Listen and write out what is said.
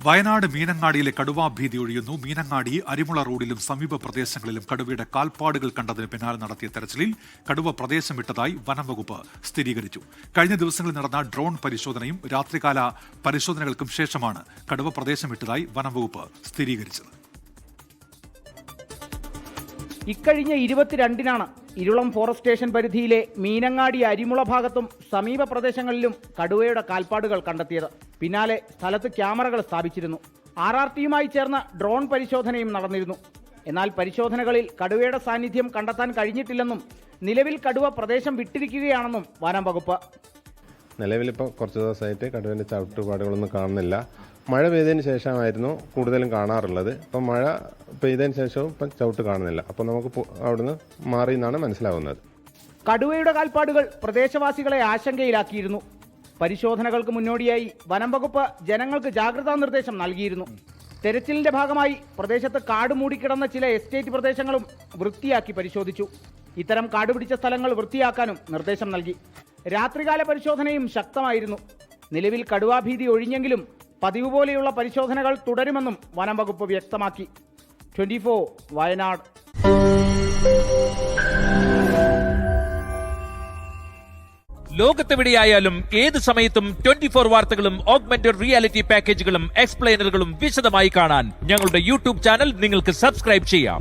വയനാട് മീനങ്ങാടിയിലെ കടുവാ ഭീതി ഒഴിയുന്നു. മീനങ്ങാടി അരിമുള റോഡിലും സമീപ പ്രദേശങ്ങളിലും കടുവയുടെ കാൽപ്പാടുകൾ കണ്ടതിന് പിന്നാലെ നടത്തിയ തെരച്ചിലിൽ കടുവ പ്രദേശം വിട്ടതായി വനം വകുപ്പ് സ്ഥിരീകരിച്ചു. കഴിഞ്ഞ ദിവസങ്ങളിൽ നടന്ന ഡ്രോൺ പരിശോധനയും രാത്രികാല പരിശോധനകൾക്കും ശേഷമാണ് കടുവ പ്രദേശം വിട്ടതായി വനം വകുപ്പ് സ്ഥിരീകരിച്ചത്. ഇക്കഴിഞ്ഞ 22-നാണ് ഇരുളം ഫോറസ്റ്റ് സ്റ്റേഷൻ പരിധിയിലെ മീനങ്ങാടി അരിമുള ഭാഗത്തും സമീപ പ്രദേശങ്ങളിലും കടുവയുടെ കാൽപ്പാടുകൾ കണ്ടെത്തിയത്. പിന്നാലെ സ്ഥലത്ത് ക്യാമറകൾ സ്ഥാപിച്ചിരുന്നു. RRTയുമായി ചേർന്ന ഡ്രോൺ പരിശോധനയും നടന്നിരുന്നു. എന്നാൽ പരിശോധനകളിൽ കടുവയുടെ സാന്നിധ്യം കണ്ടെത്താൻ കഴിഞ്ഞിട്ടില്ലെന്നും നിലവിൽ കടുവ പ്രദേശം വിട്ടിരിക്കുകയാണെന്നും വനം വകുപ്പ്. നിലവിലിപ്പോൾ കുറച്ച് ദിവസമായിട്ട് കടുവൻ്റെ ചവിട്ടുപാടുകളൊന്നും കാണുന്നില്ല. മഴ പെയ്തതിന് ശേഷമായിരുന്നു കൂടുതലും കാണാറുള്ളത്. ഇപ്പം മഴ പെയ്തതിന് ശേഷവും ഇപ്പം ചവിട്ട് കാണുന്നില്ല. അപ്പോൾ നമുക്ക് അവിടുന്ന് മാറി എന്നാണ് മനസ്സിലാവുന്നത്. കടുവയുടെ കാൽപ്പാടുകൾ പ്രദേശവാസികളെ ആശങ്കയിലാക്കിയിരുന്നു. പരിശോധനകൾക്ക് മുന്നോടിയായി വനം വകുപ്പ് ജനങ്ങൾക്ക് ജാഗ്രതാ നിർദ്ദേശം നൽകിയിരുന്നു. തെരച്ചിലിന്റെ ഭാഗമായി പ്രദേശത്ത് കാട് മൂടിക്കിടന്ന ചില എസ്റ്റേറ്റ് പ്രദേശങ്ങളും വൃത്തിയാക്കി പരിശോധിച്ചു. ഇത്തരം കാടുപിടിച്ച സ്ഥലങ്ങൾ വൃത്തിയാക്കാനും നിർദ്ദേശം നൽകി. രാത്രികാല പരിശോധനയും ശക്തമായിരുന്നു. നിലവിൽ കടുവാഭീതി ഒഴിഞ്ഞെങ്കിലും പതിവ് പോലെയുള്ള പരിശോധനകൾ തുടരുമെന്നും വനം വകുപ്പ് വ്യക്തമാക്കി. 24 വയനാട്. ലോകത്തെവിടെയായാലും ഏത് സമയത്തും 24 വാർത്തകളും ഓഗ്മെന്റഡ് റിയാലിറ്റി പാക്കേജുകളും എക്സ്പ്ലെയിനറുകളും വിശദമായി കാണാൻ ഞങ്ങളുടെ യൂട്യൂബ് ചാനൽ നിങ്ങൾക്ക് സബ്സ്ക്രൈബ് ചെയ്യാം.